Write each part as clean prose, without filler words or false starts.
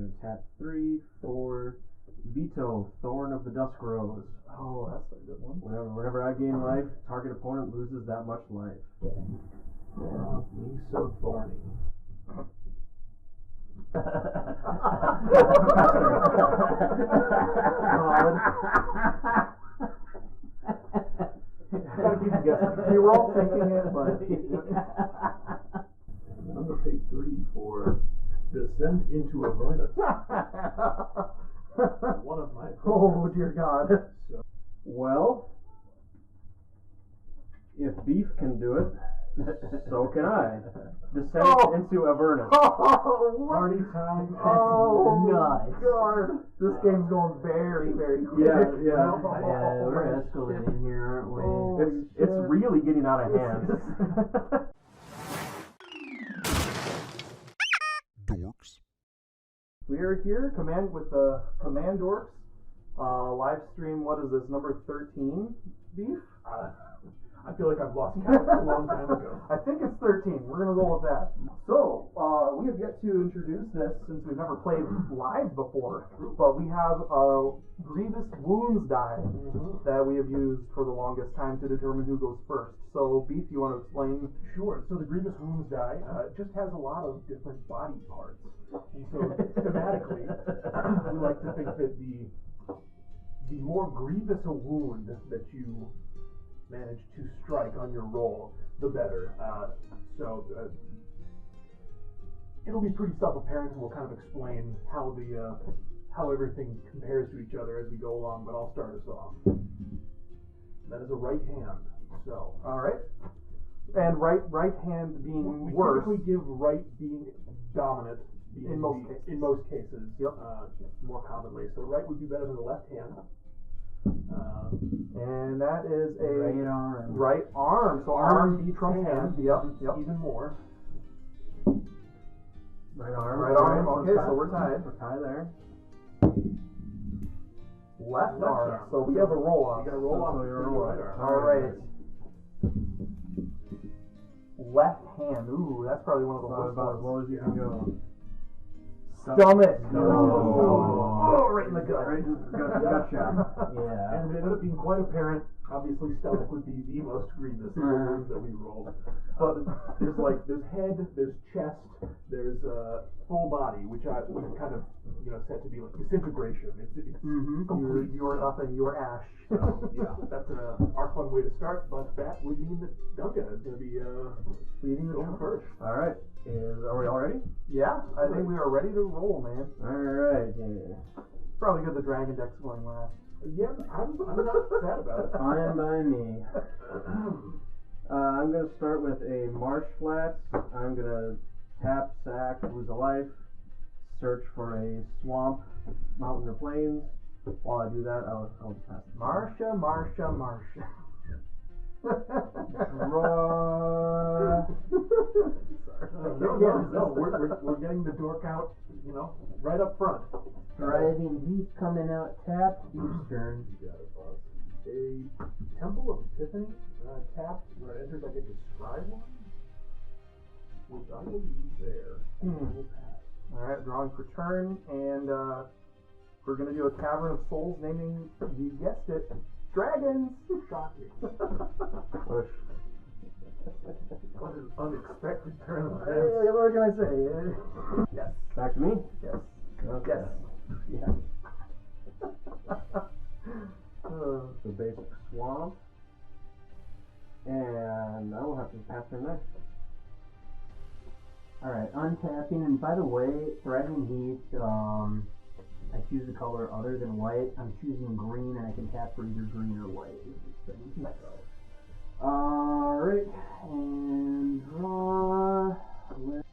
going to tap 3 for Veto, Thorn of the Dusk Rose. Oh, that's a good one. Whenever I gain life, target opponent loses that much life. Me so thorny. Gotta keep guessing. We were all thinking it, but I'm gonna pay 3 for Descent into Avernus. One of my. Oh dear God. So, well, if Beef can do it, so can I. Descent into Avernus. Oh, party time. oh nuts. God. This game's going very, very quick. Yeah. Yeah, we're escalating here, aren't we? Oh, It's really getting out of hand. Dorks. We are here, with the CommanDorks live stream. What is this, number 13? Beef? I feel like I've lost count a long time ago. I think it's 13. We're going to roll with that. So, we have yet to introduce this since we've never played live before, but we have a Grievous Wounds die that we have used for the longest time to determine who goes first. So, Beef, you want to explain? Sure. So the Grievous Wounds die just has a lot of different body parts. And so thematically, we like to think that the more grievous a wound that you manage to strike on your roll, the better. It'll be pretty self-apparent, and we'll kind of explain how everything compares to each other as we go along. But I'll start us off. That is a right hand. So, all right. And right hand being we worse. typically give right being dominant. In most cases. In most cases. Yep. More commonly. So right would be better than the left hand. And that is a Right arm. right arm. So arm beats hand. Yep. Even more. Right arm. Right arm. Okay, so we're tied. We're tied there. Left arm. So we have a roll off. You got to roll off So with you're your rolling. right arm. All right. Left hand. Ooh, that's probably one of the worst About as ones. low as you can go. Stomach. Oh, right in the gut. Right, gut shot. Yeah. And it ended up being quite apparent. Obviously, stomach would be the most grievous of the wounds that we rolled. But there's head, there's chest, there's full body, which I would kind of said to be like disintegration. It's complete. You're nothing. You're ash. So, yeah, that's our fun way to start. But that would mean that Gunga is going to be Leading the going charge. first. All right. Are we all ready? Yeah, I think we are ready to roll, man. All right. Yeah. Probably good the dragon deck's going last. Yeah, I'm not sad about it. Fine by me. I'm going to start with a Marsh Flats. I'm going to tap, sack, lose a life, search for a swamp, mountain, or plains. While I do that, I'll just pass it. Marsha. Draw. No, we're getting the dork out, right up front. Driving heat coming out tapped. Beef's turn. You got it, boss. A Temple of Epiphany tapped when it enters. I get to describe one, which I will use there. We'll pass. Alright, drawing for turn, and we're going to do a Cavern of Souls naming, you guessed it, dragons! Shocking. Push. What an unexpected turn of Hey, events. what can I say? Yes. Back to me? Yes. Okay. Yes. The basic swamp. And I will have to pass turn next. Alright, untapping, and by the way, Thriving Heat, I choose a color other than white. I'm choosing green, and I can tap for either green or white with this thing. Nice. Alright, and draw. Let's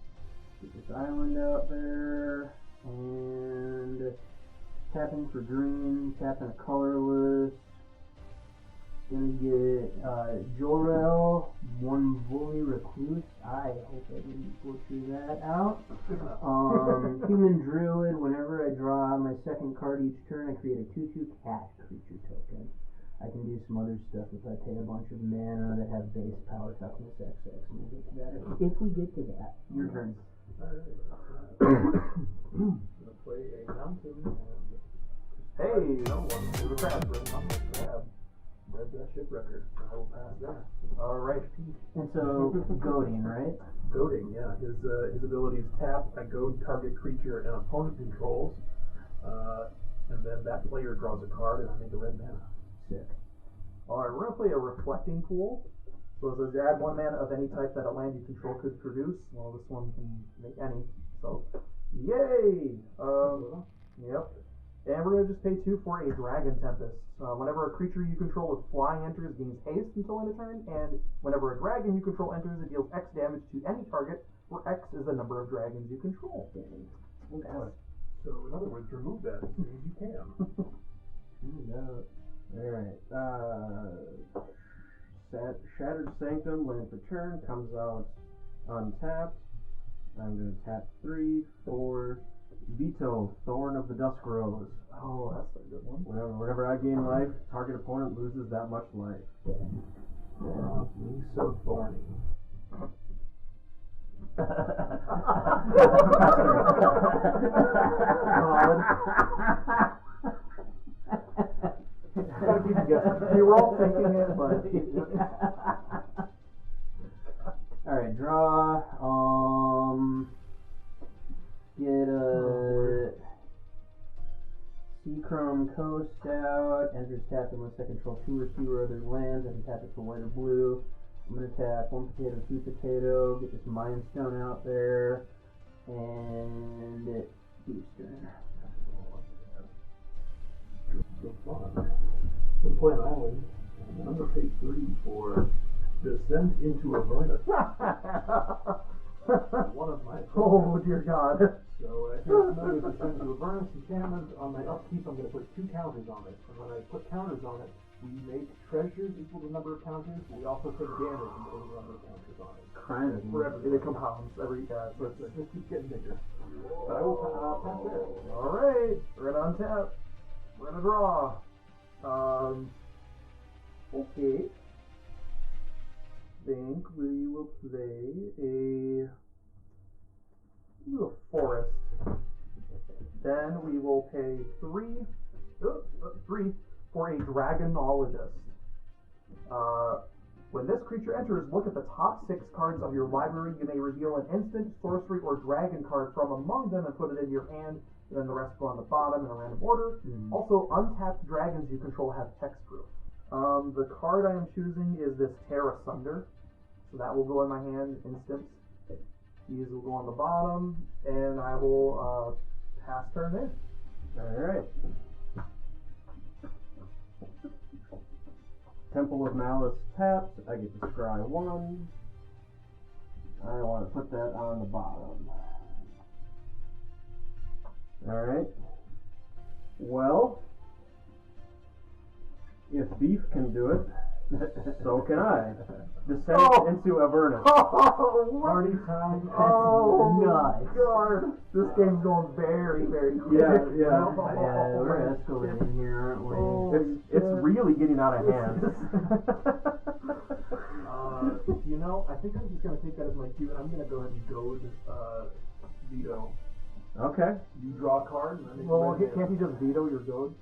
get this island out there, and tapping for green, tapping a colorless. Gonna get Jor-El, one Woolly Recluse. I hope I didn't butcher that out. Human Druid. Whenever I draw my second card each turn, I create a 2/2 cat creature token. I can do some other stuff if I pay a bunch of mana that have base power toughness XX, and we'll get to that if we get to that. Your turn. I'm going to play no one. There's a crab. Red crab. Red shipwrecker. I will pass that. Alright. And so, goading, right? Goading, yeah. His ability is tap. I goad target creature and opponent controls. And then that player draws a card and I make a red mana. Sick. Alright, we're gonna play a reflecting pool. So it says add 1 mana of any type that a land you control could produce. Well, this one can make any. So, yay! Yep. And we're going to just pay 2 for a Dragon Tempest. Whenever a creature you control with flying enters, gains haste until end of turn, and whenever a dragon you control enters, it deals X damage to any target, where X is the number of dragons you control. Okay. So, in other words, remove that as soon as you can. Alright. Shattered Sanctum, land for turn, comes out untapped. I'm going to tap 3 for Veto, Thorn of the Dusk Rose. Oh, that's a good one. Whenever I gain life, target opponent loses that much life. He's so thorny. Gotta keep you guessing. We were all thinking it, but... Alright, draw. Get a Seachrome Coast out. Enters tapped unless I control 2 or fewer other lands. I can tap it for white or blue. I'm gonna tap 1 potato, 2 potato. Get this Mind Stone out there, and Eastern. So fun. We'll play an island. And I'm going to pay 3 for Descent into Avernus. One of my Oh, dear God. So here's another Descent into Avernus enchantment. On my upkeep, I'm going to put 2 counters on it. And when I put counters on it, we make treasures equal to the number of counters, but we also take damage equal to the number of counters on it. Crime. Forever. It compounds every so it just keeps getting bigger. But I will pass there. Alright, we're gonna untap. We're gonna draw. Okay. Think we will play a forest. Then we will pay 3 for a Dragonologist. When this creature enters, look at the top 6 cards of your library. You may reveal an instant, sorcery, or dragon card from among them and put it in your hand. And then the rest go on the bottom in a random order. Also, untapped dragons you control have hexproof. The card I am choosing is this Tear Asunder. So that will go in my hand, instance. These will go on the bottom, and I will pass turn there. Alright. Temple of Malice tapped. I get to scry 1. I want to put that on the bottom. Alright. Well, if beef can do it, so can I. Descent into Avernus. Party time. Nuts. God. This game's going very, very quick. Yeah. We're escalating here, aren't we? It's really getting out of hand. I think I'm just going to take that as my cue, and I'm going to go ahead and goad Veto. Okay. You draw a card, and then Well, can't you just veto your goad?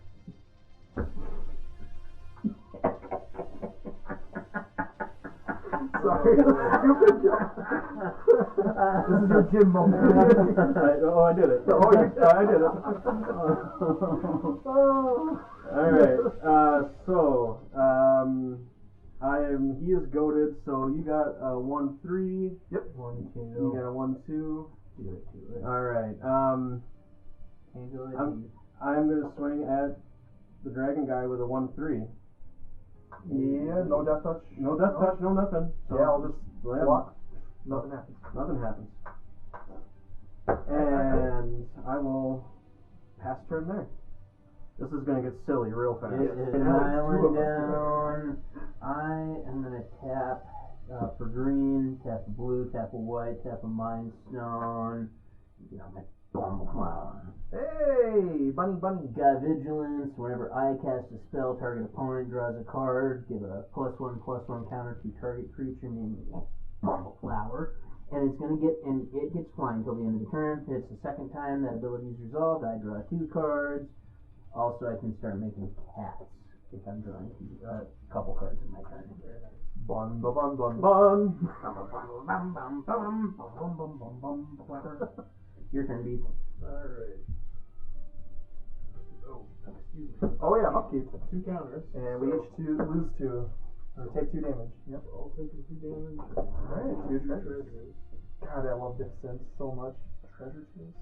Sorry. Stupid joke. This is your gym moment. I did it. I did it. Alright, he is goaded, so you got a 1-3. Yep. 1-2. You got a 1-2. Alright, I'm gonna swing at the dragon guy with a 1-3. Yeah, no death touch. No death touch, no nothing. So yeah, I'll just block. Nothing happens. And I will pass turn there. This is gonna get silly real fast. An island down. I am gonna tap for green, tap a blue, tap a white, tap a Mind Stone. My Bumbleflower. Hey, bunny. Got Vigilance. Whenever I cast a spell, target opponent draws a card. Give a +1/+1 counter to target creature named Bumbleflower. And it gets flying until the end of the turn. It's the second time that ability is resolved. I draw 2 cards. Also, I can start making cats if I'm drawing a couple cards in my turn. Bun ba bun bun bun. Your turn, Beats. Alright. Oh, excuse me. Oh yeah, upkeep. 2 counters. And we each lose 2. Or take 2 damage. Yep. All taking 2 damage. Alright, 2 treasures. treasures. God, I love this sense so much. Treasure chest.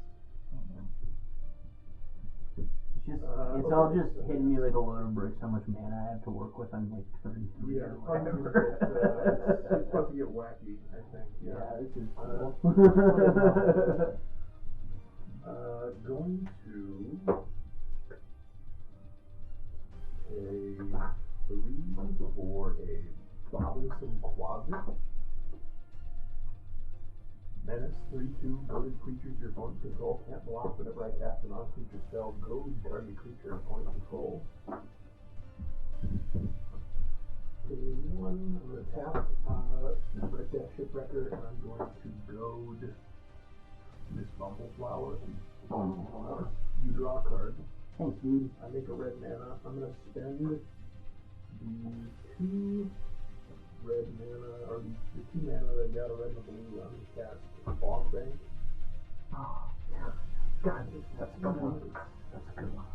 It's all just hitting me like a load of bricks how much mana I have to work with on like turn 3 Yeah, or it's whatever. about to get wacky, I think. Yeah, this is cool. Going to pay 3 for a bothersome closet. Menace 3/2 goaded creatures your opponent control can't block whenever I cast a non-creature spell. Goad target creature opponent control. Pay 1. I'm going to tap Red Death Shipwrecker, and I'm going to goad this Bumbleflower. You draw a card. Thanks, dude. I make a red mana. I'm going to spend the 2 red mana, or the 2 mana that I got a red and a blue. I'm going to cast Fog Bank. Oh, yeah. God, that's a good one. That's a good one.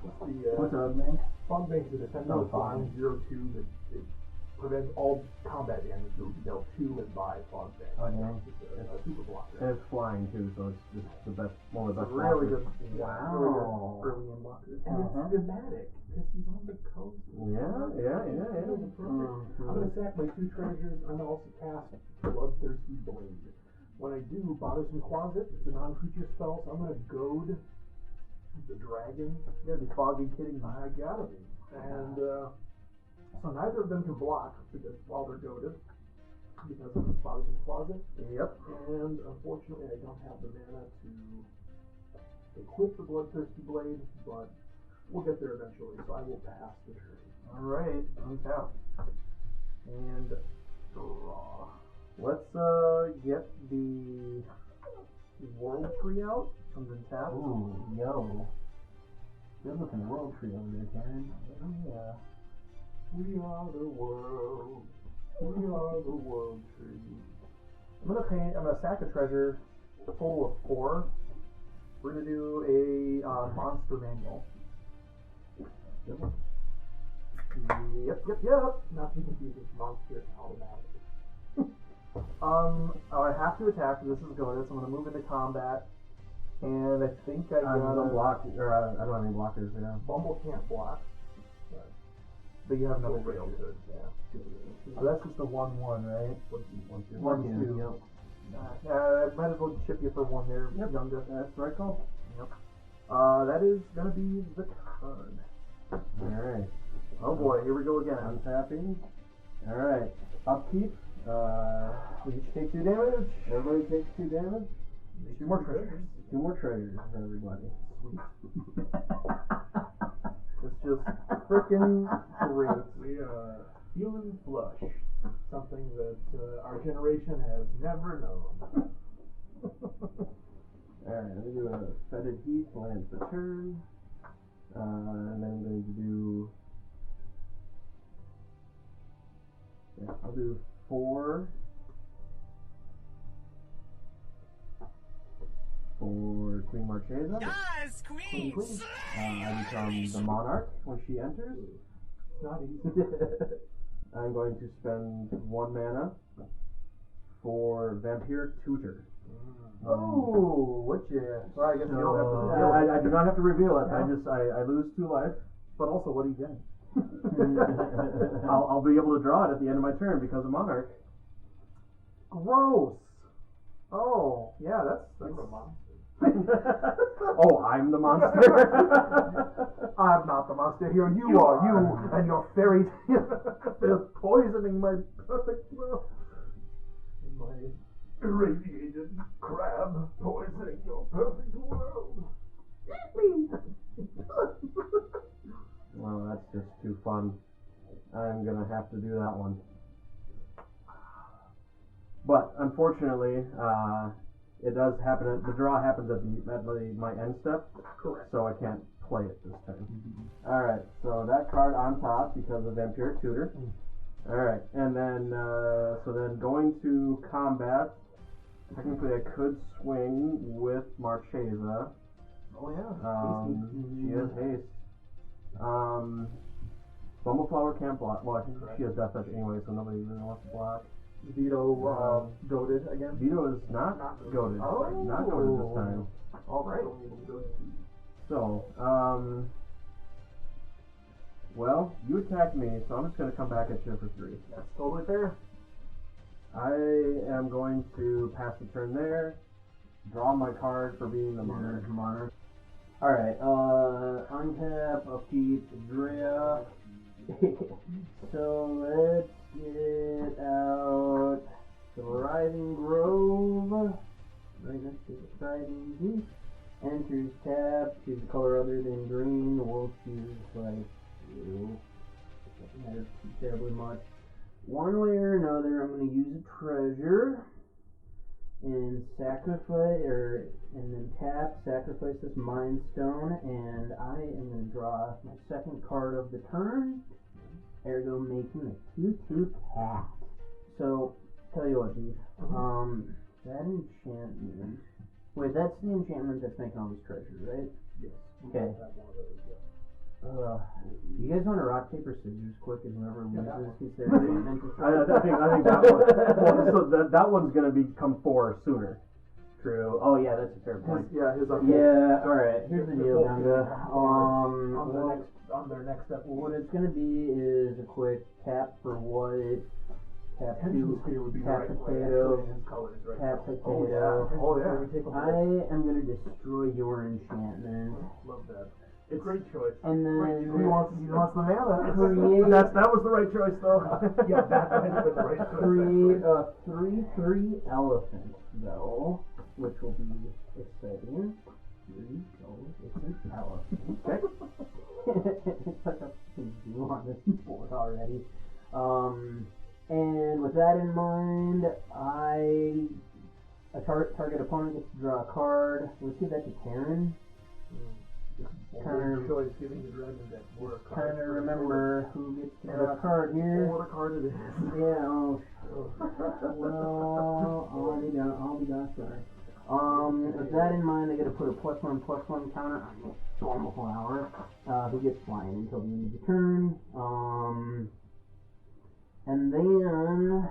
What's up, man? Fog Bank is a defender of flying 0/2 that it prevents all combat damage to be dealt to and by Fog Bank. Oh, yeah. It's a super blocker. And it's flying too, so it's just the best, one of the best. Really blockers. good. Wow. Really good early in blockers. And it's thematic, because he's on the coast. Yeah. It's perfect. I'm going to sack my 2 treasures. I'm going to also cast Bloodthirsty Blade. When I do Bothersome Closet, it's a non-creature spell, so I'm going to goad the dragon. You gotta be foggy kidding me. I gotta be. And so neither of them can block because while they're goaded because of the Bothersome Closet. Yep. And unfortunately, I don't have the mana to equip the Bloodthirsty Blade, but we'll get there eventually, so I will pass the turn. Alright, untap. And draw. Let's get the World Tree out. Comes in tap. Ooh, yo. Good looking world tree over there, Karen. Yeah. We are the world. We are the world tree. I'm gonna sack a treasure, a total of 4. We're gonna do a monster manual. Yep. Not to be confused with monster automatic. I have to attack. This is goaded, so I'm gonna move into combat. And I think I got don't block, or I don't have any blockers. Yeah. Bumble can't block. But you have another Rail rail. could, yeah. So that's just a 1/1, right? 1/2. 1/2. Yep. I might as well chip you for 1 there, Gunga. That's the right call. Yep. That is gonna be the turn. Alright. Oh boy, here we go again. Untapping. Alright. Upkeep. We each take 2 damage. Everybody takes 2 damage. 2 more treasures. 2 more treasures for everybody. It's just freaking great. We are feeling flush. Something that our generation has never known. Alright, I'm going to do a Fetid Heath, land for turn. And then I'm going to do... Yeah, I'll do 4 for Queen Marchesa. Yes, Queen! I become the monarch when she enters. It's not easy. I'm going to spend 1 mana for Vampiric Tutor. Oh, what you? Well, I guess you don't have to reveal it. I do not have to reveal it. I lose 2 life. But also, what are you getting? I'll be able to draw it at the end of my turn because of Monarch. Gross. Oh, yeah, that's You're a monster. Oh, I'm the monster. I'm not the monster here. You are. You and your fairy is poisoning my perfect world. My irradiated crab poisoning your perfect world. Well, that's just too fun. I'm gonna have to do that one. But unfortunately, it does happen. The draw happens at my end step. Correct. So I can't play it this time. Alright, so that card on top because of Vampiric Tutor. Alright, and then, so then going to combat, technically I could swing with Marchesa. Oh yeah. She has haste. Bumbleflower can't block. Well, I think she has Death Touch anyway, so nobody really wants to block. Vito goaded again. Vito is not goaded. Oh. Not goaded this time. Alright. So, well, you attacked me, so I'm just going to come back at you for 3. That's totally fair. I am going to pass the turn there, draw my card for being the monarch. Alright, untap, upkeep, Drea. So let's get out Thriving Grove. Right next to the Thriving Deep. Enters tap, choose a color other than green. We'll choose like blue. Doesn't matter too terribly much. One way or another, I'm going to use a treasure and and then tap, sacrifice this Mind Stone, and I am going to draw my second card of the turn, ergo making a 2/2 cat. So, tell you what, Beef, that enchantment, wait, that's the enchantment that's making all this treasure, right? Yes. Okay. You guys want to rock, paper, scissors quick, and whoever loses gets their enchantment? I think that one. Well, so that one's going to become 4 sooner. True. Oh yeah, that's a fair point. His Yeah. All right. Here's the deal, Gunga. On their next step. What it's gonna be is a quick tap for white, tap 2, would be tap right potato, his colors right tap now. potato. Oh yeah. I am gonna destroy your enchantment, Love that. It's a great choice. and then He wants the mana. create That was the right choice, though. Yeah, that might have been the right choice. create a 3/3 elephant though, which will be exciting. Here you go. It's an elephant. Okay. It's like a zoo on this board already. And with that in mind, a target opponent gets to draw a card. Let's give that to Karen. Kind of choice giving the dragon that work. Kind of remember who gets to draw a card here. What a card it is. Yeah. Well, I'll be done. Sorry. With that in mind, I got to put a +1/+1 counter on the Bumbleflower. He gets flying until the end of the turn. And then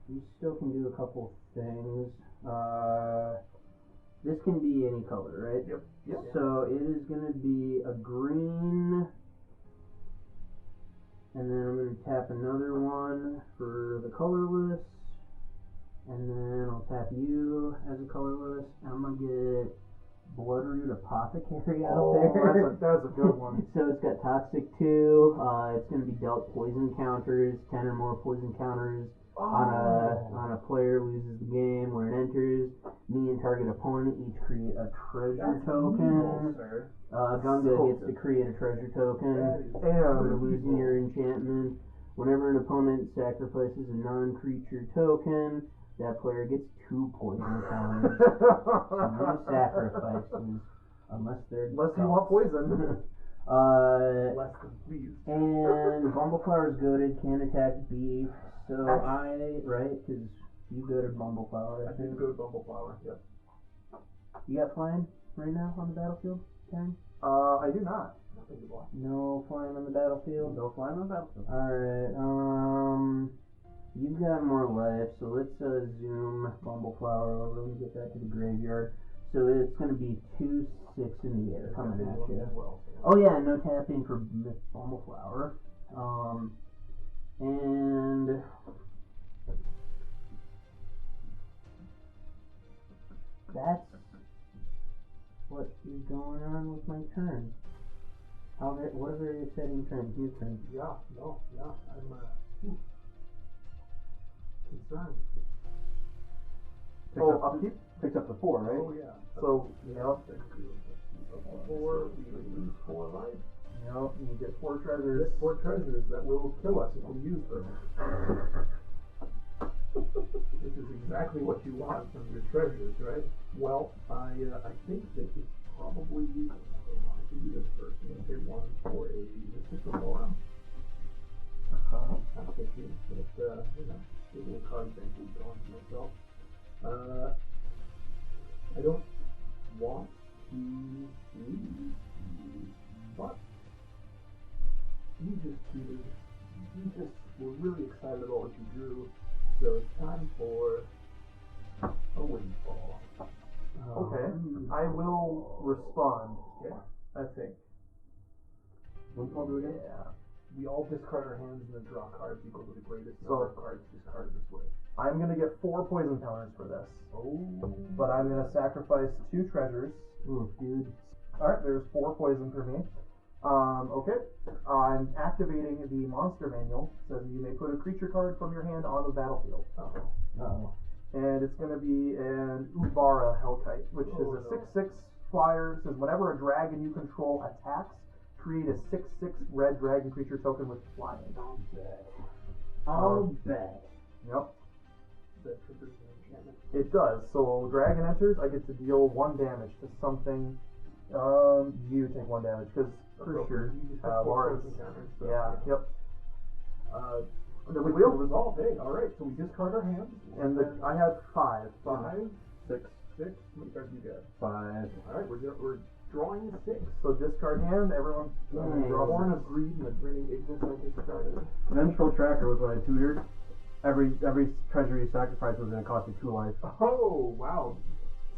we still can do a couple things. This can be any color, right? Yep. So it is going to be a green, and then I'm going to tap another one for the colorless, and then I'll tap you as a colorless. I'm going to get Bloodroot Apothecary out there. That's a good one. So it's got Toxic 2, it's going to be dealt poison counters, 10 or more poison counters on a player loses the game where it enters. Me and target opponent each create a treasure token. Gunga gets to create a treasure token for losing your enchantment. Whenever an opponent sacrifices a non-creature token, that player gets 2 poison counters. So no sacrifices unless you want poison. Less than please. And Bumbleflower's goaded, can't attack Beef. So because you goaded Bumbleflower, I think good Bumbleflower, yep. You got flying right now on the battlefield, Karen? I do not. Nothing to block. No flying on the battlefield? No flying on the battlefield. Alright, you've got more life, so let's zoom Bumbleflower over. Let me get that to the graveyard. So it's going to be 2/6 in the air coming at you. Oh yeah, no tapping for Bumbleflower. And that's what is going on with my turn. What a very exciting turn. Your turn. I'm concerned. Upkeep? Takes up to 4, right? Oh yeah. So, yep. 4, we lose 4 life. Yep, you get 4 treasures. 4 treasures that will kill us if we use them. Which is exactly what you want from your treasures, right? Well, I think that it's probably useful. to do this first. I'm going to pay 1 for a Mystical Forum. Kind of fishy, but you know, a little card bank is going to myself. I don't want to leave, but you just were really excited about what you drew, so it's time for a windfall. Okay, I will respond. Okay. I think. Windfall do again? Yeah. We all discard our hands and then draw cards equal to the greatest So- number of cards discarded this way. I'm gonna get 4 poison counters for this, Oh. but I'm gonna sacrifice 2 treasures. Ooh, dude. Alright, there's 4 poison for me. Okay. I'm activating the monster manual. It says you may put a creature card from your hand on the battlefield. Uh-oh. And it's gonna be an Ubara Hellkite, which is a 6/6 flyer. It says whenever a dragon you control attacks, create a 6/6 red dragon creature token with flying. I'll bet. Yep. That triggers an enchantment. It does. So dragon enters, I get to deal 1 damage to something. You take 1 damage because for sure. You just have 4 Lawrence. poison counters. So, Yeah. Yep. Then we Wheel? will resolve. Hey, alright, so we discard our hands. And I have 5. 5, 6, 6. How many cards do you got? 5. Alright, we're drawing 6. So discard hand. Everyone draw Born 6. of Greed and the Grinning Ignis I discarded. Vengeful Tracker was what I tutored. Every treasure you sacrifice was going to cost you 2 life. Oh, wow.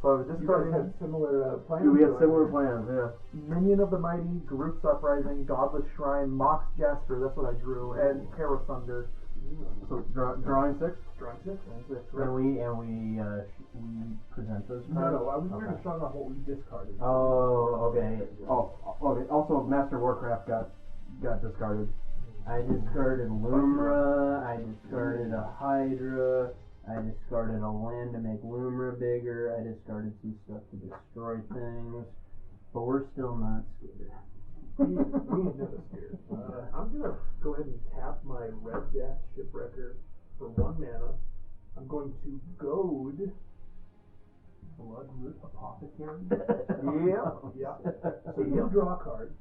So You guys discard had hand. similar plans. We had going. similar plans, yeah. Minion of the Mighty, Garuk's Uprising, Godless Shrine, Mox Jasper, that's what I drew, and Terra Thunder. So drawing 6? Drawing 6? And we present those cards? No, I was Okay. going to show off what we discarded. Oh, okay. Oh, okay. Also, Master Warcraft got discarded. I discarded Lumra, I discarded a Hydra, I discarded a land to make Lumra bigger, I discarded some stuff to destroy things, but we're still not scared. We ain't never scared. I'm going to go ahead and tap my Red Death Shipwrecker for 1 mana. I'm going to goad Bloodroot Apothecary. Yeah. So you draw a card.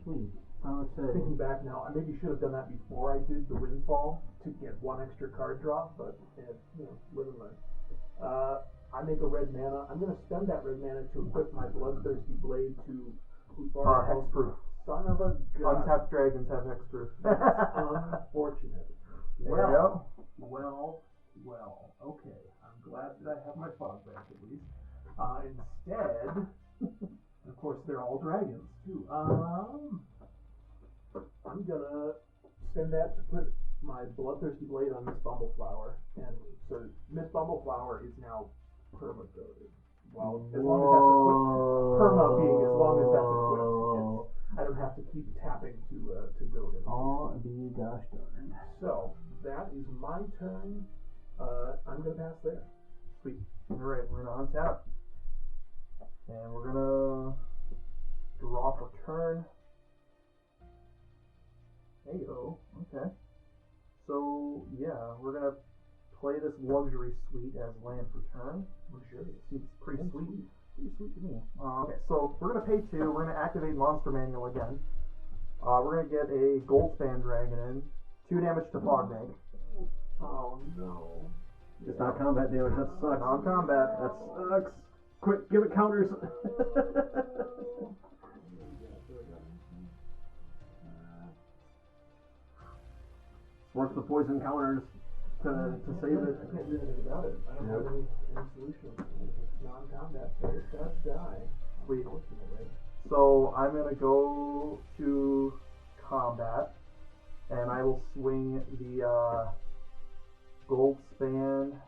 Sweet. How Thinking back now, I maybe should have done that before I did the windfall to get 1 extra card draw, but live and learn. I make a red mana. I'm going to spend that red mana to equip my Bloodthirsty Blade to Hexproof. Son of a gun. Untapped dragons have hexproof. Unfortunate. Well, Well. Okay. I'm glad that I have my fog back at least. Instead, of course, they're all dragons too. I'm gonna spend that to put my Bloodthirsty Blade on Miss Bumbleflower, and so Miss Bumbleflower is now perma-goaded. Well, as long as that's equipped, perma being as long as that's equipped, I don't have to keep tapping to goad it. Oh, be gosh darn. So that is my turn. I'm gonna pass there. sweet. Alright, we're gonna untap. And we're gonna draw for turn. Heyo, okay. So, yeah, we're gonna play this luxury suite as land for turn. Luxurious. Seems pretty sweet. Pretty sweet to me. Okay, so we're gonna pay 2. We're gonna activate Monster Manual again. We're gonna get a Goldspan Dragon in. 2 damage to Fog Bank. Oh no. It's not combat damage, that sucks. Non-combat. That sucks. Quick, give it counters. Work the poison counters to save it. I can't do anything about it. I don't have any solution. It's non-combat, so it does die. Sweet. Unfortunately. So I'm gonna go to combat, and I will swing the gold span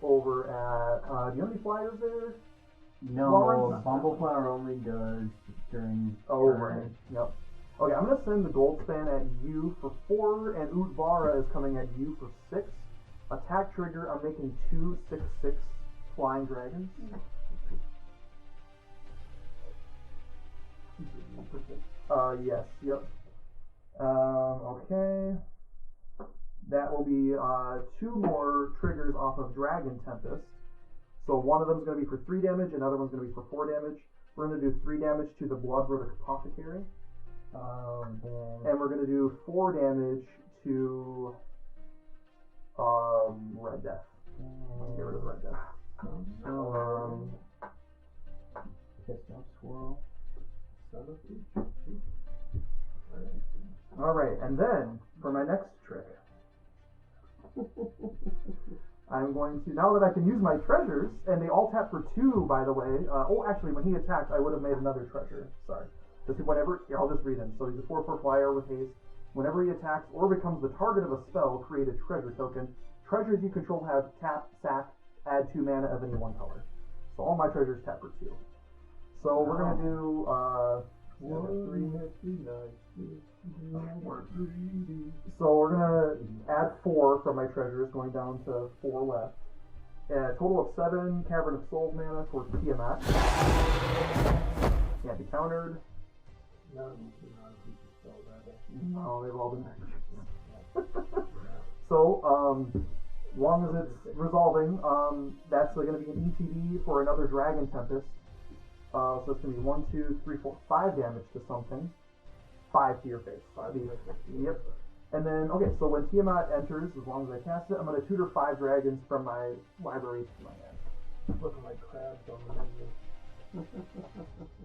over at. Do you have any flyers there? No, Lawrence? Bumbleflower only does during. Oh, right. Yep. Okay, I'm gonna send the gold span at you for 4, and Utvara is coming at you for 6. Attack trigger. I'm making 2 6/6 flying dragons. Yes, yep. Okay. That will be 2 more triggers off of Dragon Tempest. So one of them is going to be for 3 damage, another one's going to be for 4 damage. We're going to do 3 damage to the Bloodroot Apothecary. Oh, damn. And we're going to do 4 damage to Red Death. Let's get rid of Red Death. Pistol Swirl. Alright, and then for my next trick, I'm going to, now that I can use my treasures, and they all tap for 2, by the way. Actually, when he attacked, I would have made another treasure. Sorry. Just whenever, here, I'll just read him. So he's a 4/4 flyer with haste. Whenever he attacks or becomes the target of a spell, create a treasure token. Treasures you control have tap, sack, add 2 mana of any one color. So all my treasures tap for 2. So we're going to do, so we're gonna add 4 from my treasures, going down to 4 left. A total of 7 Cavern of Souls mana for Tiamat. Can't be countered. No, they've all been magic. So, long as it's resolving, that's going to be an ETB for another Dragon Tempest. So it's going to be 1, 2, 3, 4, 5 damage to something. 5 to your face. 5 to your face. Yep. And then, okay, so when Tiamat enters, as long as I cast it, I'm going to tutor 5 dragons from my library to my hand. Looking like crabs on the menu.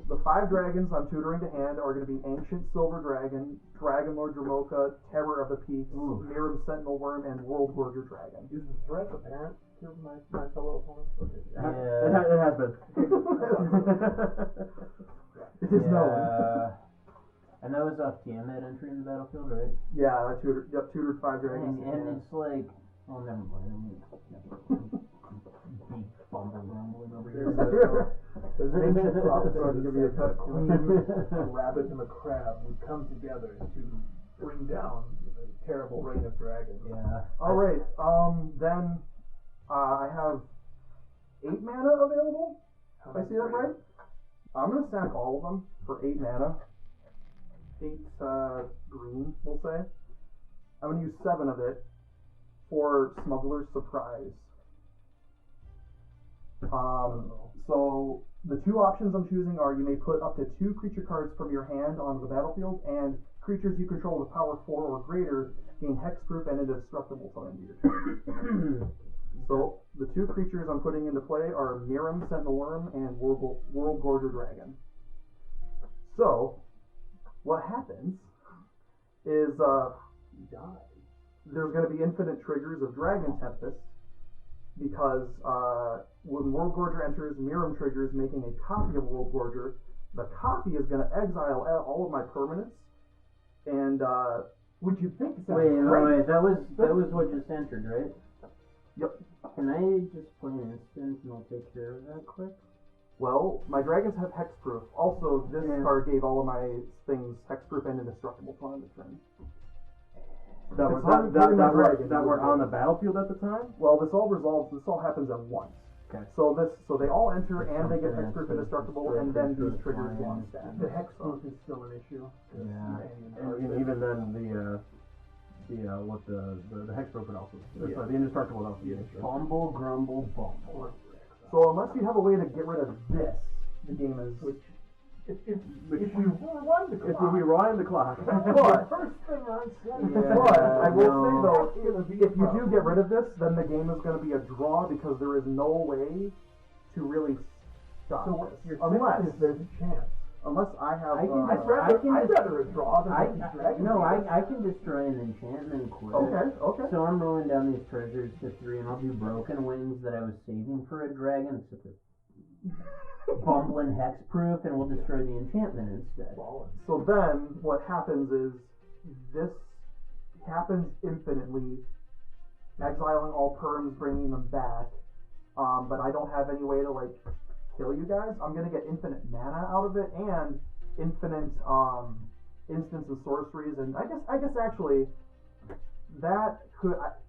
The 5 dragons I'm tutoring to hand are going to be Ancient Silver Dragon, Dragon Lord Dramoka, Terror of the Peaks, Miram Sentinel Worm, and World Gorger Dragon. Is the threat apparent to my fellow opponents? Okay. Yeah. It has been. It is known. And that was off Tiamat entering the battlefield, right? Yeah, I tutored 5 dragons. And it's like, oh, never mind. Big bumble rumbling over here. There's an ancient prophecy that a rabbit and a crab would come together to bring down a terrible reign of dragons. Yeah. Alright, then I have 8 mana available. If I see that right? I'm going to sack all of them for 8 mana. 8 green, we'll say. I'm going to use 7 of it for Smuggler's Surprise. So the 2 options I'm choosing are you may put up to 2 creature cards from your hand onto the battlefield, and creatures you control with power 4 or greater gain hexproof and indestructible till end of your turn. So the 2 creatures I'm putting into play are Miram Sentinel Worm and World Gorger Dragon. So what happens is there's going to be infinite triggers of Dragon Tempest, because when World Gorger enters, Miram triggers, making a copy of World Gorger. The copy is going to exile all of my permanents, and Would you think so? Wait, that was what just entered, right? Yep. Can I just play an instant and I'll take care of that quick? well, my dragons have hexproof. Also, this card gave all of my things hexproof and indestructible till end of turn. That were on the battlefield at the time? Well, this all resolves. This all happens at once. Okay. So they all enter and they get hexproof indestructible, and then these triggers one stack. The hexproof is still an issue. Yeah. And even then, the hexproof would also, the indestructible would also be an issue. Bumble, grumble, bumble. So unless you have a way to get rid of this, the game is. If we rewind the clock. If we rewind the clock. But First thing I said. But I will say though, It's gonna be if you do get rid of this, then the game is going to be a draw because there is no way to really stop So what this. you're saying is there's a chance. Unless I have. I'd rather a draw than these dragons. I can destroy an enchantment quick. Okay. So I'm rolling down these treasures to 3, and I'll do Broken Wings that I was saving for a dragon. It's just a bumbling hexproof, and we'll destroy the enchantment instead. So then, what happens is this happens infinitely, exiling all perms, bringing them back. But I don't have any way to kill you guys. I'm gonna get infinite mana out of it and infinite instants and sorceries, and I guess actually that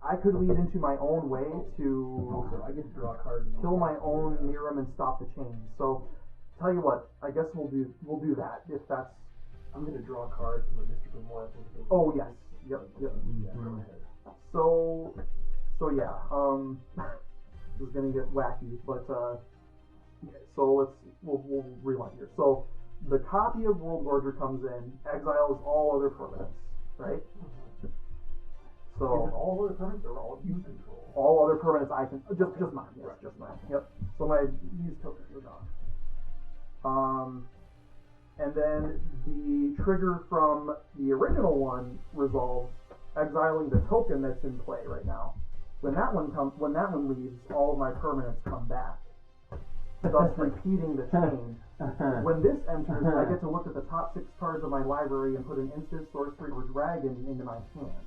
I could lead into my own way to I get to draw a card. kill my own Miram and stop the chains. So tell you what, I guess we'll do that if that's. I'm gonna draw a card from a mystical morph. Oh yes, yep. Yeah, go ahead. So yeah, this is gonna get wacky, but Okay, so we'll rewind here. So the copy of World Gorger comes in, exiles all other permanents, right? So Is it all other permanents or all you control? all other permanents I can just mine, yes, just mine. Yep. So these tokens are gone. And then the trigger from the original one resolves exiling the token that's in play right now. When that one leaves, all of my permanents come back, thus repeating the chain. When this enters, I get to look at the top 6 cards of my library and put an instant sorcery or dragon into my hand.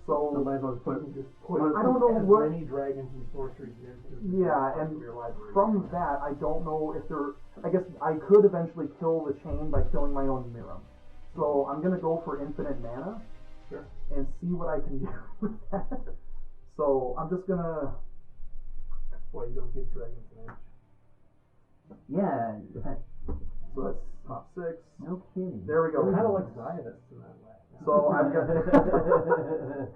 So might as well just put I don't know as what many dragons and sorceries into your library. From that, I don't know if I guess I could eventually kill the chain by killing my own Miram. So I'm gonna go for infinite mana. Sure. And see what I can do with that. So I'm just gonna. Why you don't give dragons an edge? Yeah. So that's top 6. No kidding. There we go. Kind of like Zionists in that way. So I've got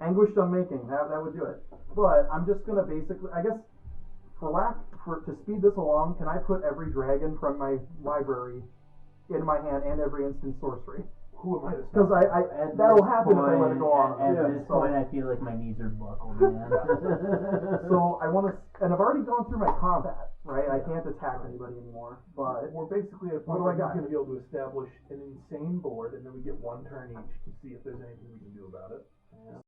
anguished unmaking. That would do it. But I'm just gonna basically, I guess, to speed this along, can I put every dragon from my library in my hand and every instant sorcery? Who am I to stop? Because that'll happen if I let it go on. At this point, I feel like my knees are buckled, man. So I want to, and I've already gone through my combat, right? I can't attack anybody anymore. But we're basically at a point where he's going to be able to establish an insane board, and then we get 1 turn each to see if there's anything we can do about it. Yeah.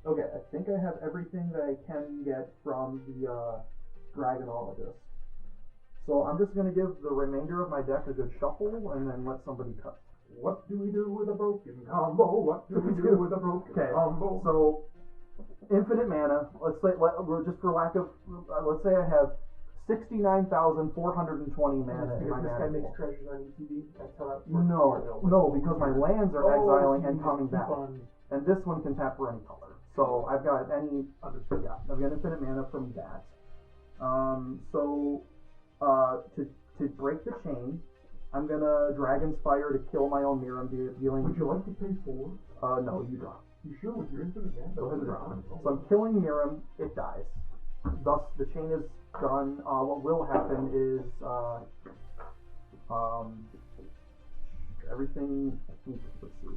okay, I think I have everything that I can get from the Dragonologist. So I'm just going to give the remainder of my deck a good shuffle and then let somebody cut. What do we do with a broken combo? What do we do with a broken combo? So infinite mana. Let's say just for lack of, let's say I have 69,420 mana in my This guy mana makes pool. treasures on ETB? That's how that No, because my lands are exiling and coming back. On... And this one can tap for any color. So I've got understood. Yeah, I've got infinite mana from that. To break the chain, I'm gonna Dragon's Fire to kill my own Miram, dealing. Would you like to pay 4? No, you draw. You sure with your infinite mana? Go ahead and draw. So I'm killing Miram. It dies. Thus, the chain is done. What will happen is everything. Let's see.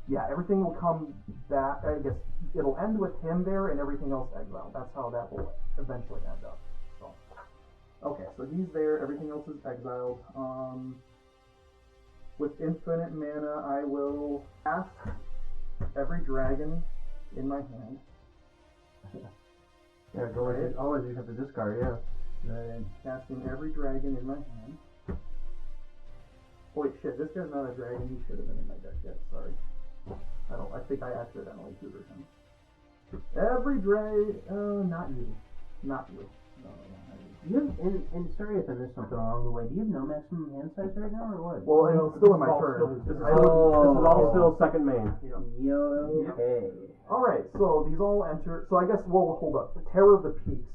Yeah, everything will come back. I guess it'll end with him there and everything else exiled. That's how that will eventually end up. So, okay, so he's there. Everything else is exiled. With infinite mana, I will cast every dragon in my hand. Yeah, go ahead. Always you have to discard, yeah. Then casting every dragon in my hand. Oh, wait, shit, this guy's not a dragon. He should have been in my deck yet. Sorry. I think I accidentally tutored him. Every dragon. Not you. Not you. No, not you. You have, and sorry if I missed something along the way. Do you have no maximum hand size right now, or what? Well, No, it's still in my this is all turn. still- This is Oh. all still second main. Yo, okay. Alright, so these all enter. So I guess we'll hold up. The Terror of the Peaks.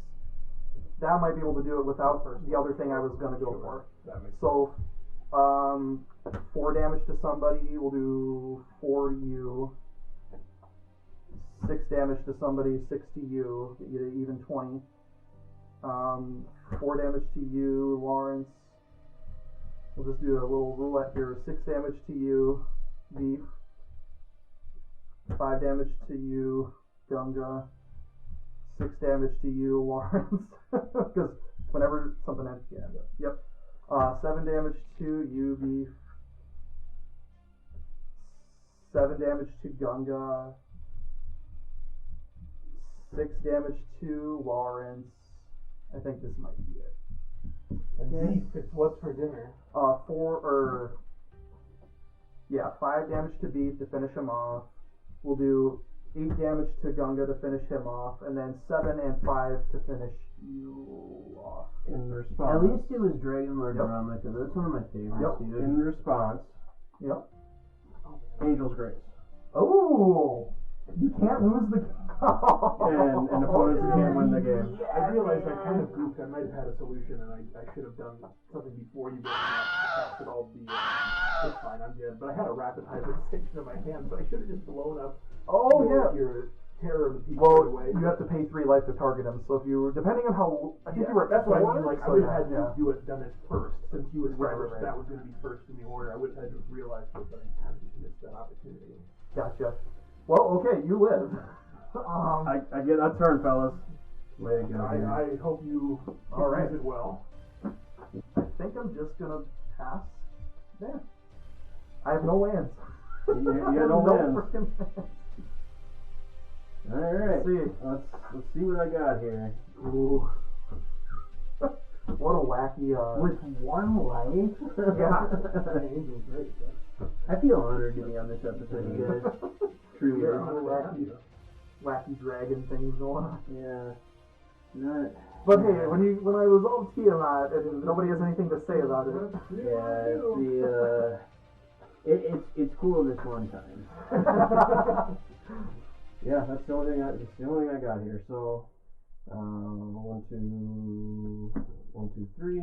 That might be able to do it without the other thing I was going to go for. That makes So, 4 damage to somebody. We'll do 4 to you. 6 damage to somebody. 6 to you. Get you to even 20. 4 damage to you, Lawrence. We'll just do a little roulette here. 6 damage to you, Beef. 5 damage to you, Gunga. 6 damage to you, Lawrence. Because whenever something ends, yeah, yep. 7 damage to you, Beef. 7 damage to Gunga. 6 damage to Lawrence. I think this might be it. And Beef, it's what's for dinner. 5 damage to Beef to finish him off. We'll do 8 damage to Gunga to finish him off, and then 7 and 5 to finish you off. In response. At least it was Dragon Lord Yep. Drama, because that's one of my favorites, Yep. dude. In response, Yep. Angel's Grace. Oh! You can't lose the game. And opponents can't win the game. I realized I kind of goofed. I might have had a solution, and I should have done something before you cast it all. It's fine, I'm good. But I had a rapid hybridization in my hand, so I should have just blown up. Your Terror of the Peak right away. You have to pay 3 life to target him. So if you were, depending on how, I think you were. That's what I 4, mean. Like so I would have yeah, had to done it first, since he was Right, first. right. That was going to be first in the order. I would have had to realize it, but I kind of just missed that opportunity. Gotcha. Well, okay, you live. I get a turn, fellas. Way to go. I hope you use it well. I think I'm just gonna pass there. I have no lands. You have no lands. freaking lands. Alright. See. Let's see what I got here. Ooh. What a wacky, With 1 life? Yeah. Angel's great. I feel honored to be on this episode, you guys. Truly. You're honored. wacky dragon things going on. Yeah. Not. But hey, when I resolve Tiamat and nobody has anything to say about it. Yeah, it's cool this one time. Yeah, that's the only thing I got here. So, 1, 2, 3.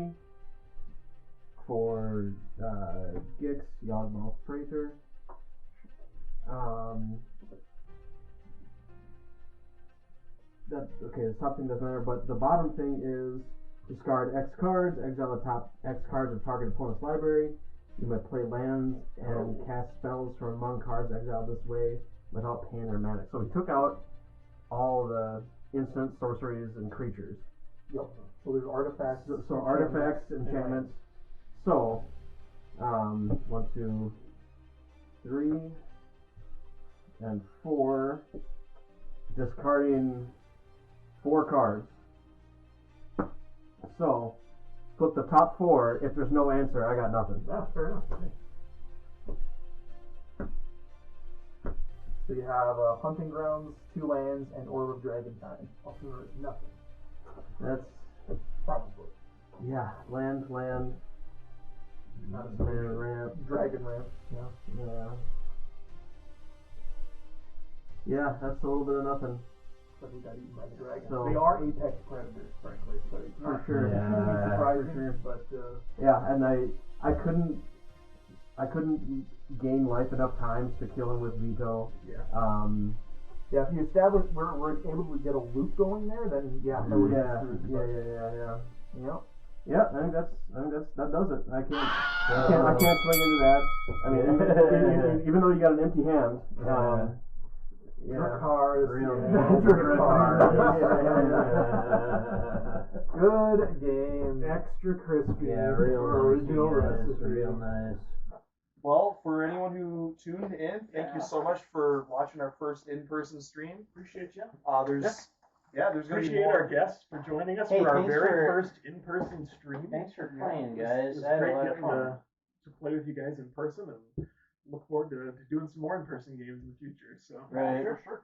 For Gix, Yawgmoth Praetor. Okay, the top thing doesn't matter, but the bottom thing is discard X cards, exile the top X cards of target opponent's library. You may play lands and cast spells from among cards exiled this way without pain or mana. So we took out all the instant sorceries and creatures. Yep. So there's artifacts. So artifacts, enchantments. So, 1, 2, 3, and 4. Discarding 4 cards. So, flip the top 4. If there's no answer, I got nothing. Yeah, fair enough. So you have Hunting Grounds, 2 lands, and Orb of Dragontime. Also, there is nothing. That's, Probably. yeah, land, Not a land, ramp. Dragon Ramp. Yeah. Yeah, that's a little bit of nothing. But we got eaten by the dragon. So- They are apex predators, frankly. So it's For not sure. hugely surprising, For sure. but Yeah, and I couldn't gain life enough times to kill him with veto. yeah. Yeah, if you establish we're able to get a loop going there, then yeah, that would Yeah. Yep. Yeah, I think that does it. I can't swing into that. I mean, even though you got an empty hand, Drakars, real Good game. extra crispy. Yeah, real original nice. recipe. Real nice. Well, for anyone who tuned in, thank you so much for watching our first in-person stream. Appreciate you. There's going to be Appreciate more. our guests for joining us Hey, for our thanks very for- first in-person stream. Thanks for playing, It guys. was I had a great lot of getting fun. to play with you guys in person, and look forward to doing some more in-person games in the future. So Right. Sure.